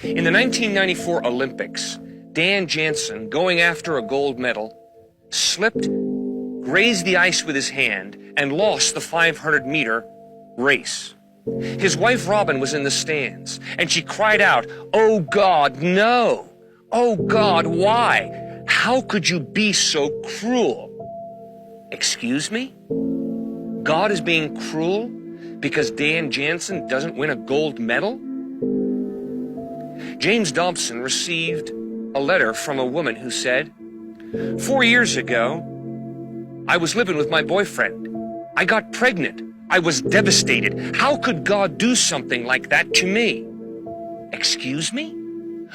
In the 1994 Olympics, Dan Jansen, going after a gold medal, slipped, grazed the ice with his hand, and lost the 500-meter race. His wife Robin was in the stands, and she cried out, "Oh God, no! Oh God, why? How could you be so cruel?" Excuse me? God is being cruel because Dan Jansen doesn't win a gold medal? James Dobson received a letter from a woman who said, 4 years ago, I was living with my boyfriend. I got pregnant. I was devastated. How could God do something like that to me? Excuse me?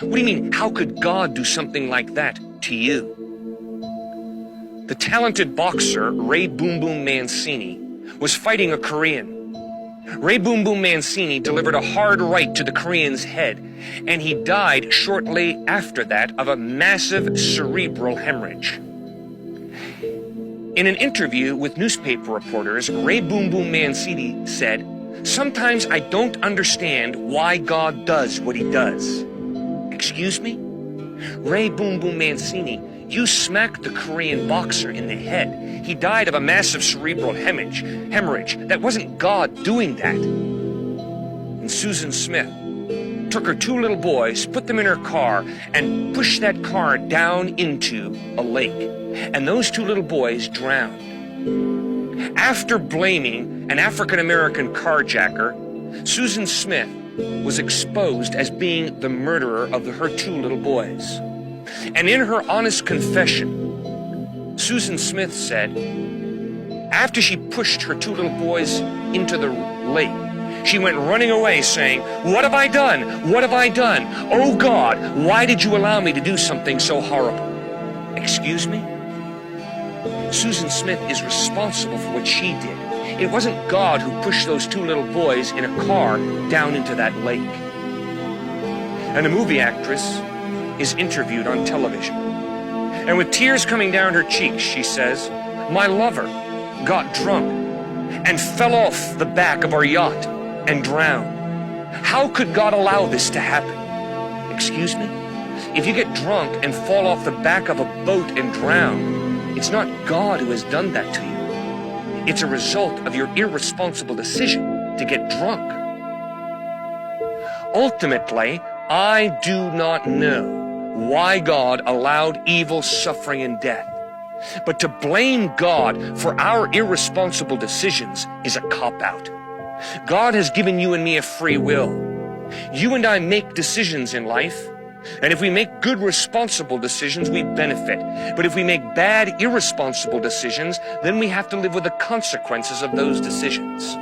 What do you mean, how could God do something like that to you? The talented boxer Ray Boom Boom Mancini was fighting a Korean. Ray Boom Boom Mancini delivered a hard right to the Korean's head, and he died shortly after that of a massive cerebral hemorrhage. In an interview with newspaper reporters, Ray Boom Boom Mancini said, "Sometimes I don't understand why God does what he does." Excuse me? Ray Boom Boom Mancini, you smacked the Korean boxer in the head. He died of a massive cerebral hemorrhage. That wasn't God doing that. And Susan Smith took her 2 little boys, put them in her car, and pushed that car down into a lake. And those 2 little boys drowned. After blaming an African-American carjacker, Susan Smith was exposed as being the murderer of her 2 little boys. And in her honest confession, Susan Smith said, after she pushed her 2 little boys into the lake, she went running away saying, "What have I done? What have I done? Oh God, why did you allow me to do something so horrible?" Excuse me? Susan Smith is responsible for what she did. It wasn't God who pushed those 2 little boys in a car down into that lake. And a movie actress is interviewed on television. And with tears coming down her cheeks, she says, "My lover got drunk and fell off the back of our yacht and drowned. How could God allow this to happen?" Excuse me? If you get drunk and fall off the back of a boat and drown, it's not God who has done that to you. It's a result of your irresponsible decision to get drunk. Ultimately, I do not know why God allowed evil, suffering, and death. But to blame God for our irresponsible decisions is a cop-out. God has given you and me a free will. You and I make decisions in life, and if we make good, responsible decisions, we benefit. But if we make bad, irresponsible decisions, then we have to live with the consequences of those decisions.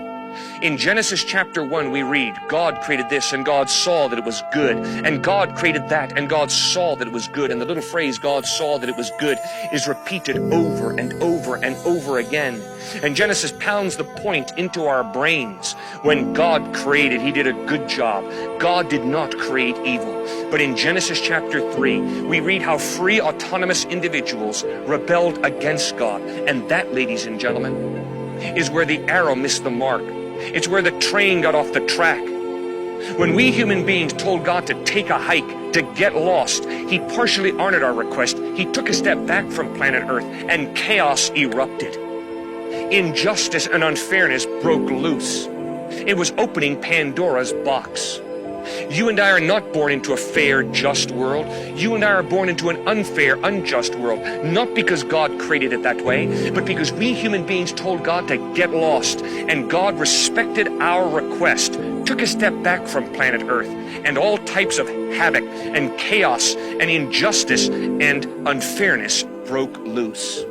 In Genesis chapter 1, we read, God created this, and God saw that it was good. And God created that, and God saw that it was good. And the little phrase, God saw that it was good, is repeated over and over and over again. And Genesis pounds the point into our brains. When God created, he did a good job. God did not create evil. But in Genesis chapter 3, we read how free, autonomous individuals rebelled against God. And that, ladies and gentlemen, is where the arrow missed the mark. It's where the train got off the track. When we human beings told God to take a hike, to get lost, he partially honored our request. He took a step back from planet Earth, and chaos erupted. Injustice and unfairness broke loose. It was opening Pandora's box. You and I are not born into a fair, just world. You and I are born into an unfair, unjust world. Not because God created it that way, but because we human beings told God to get lost. And God respected our request, took a step back from planet Earth, and all types of havoc and chaos and injustice and unfairness broke loose.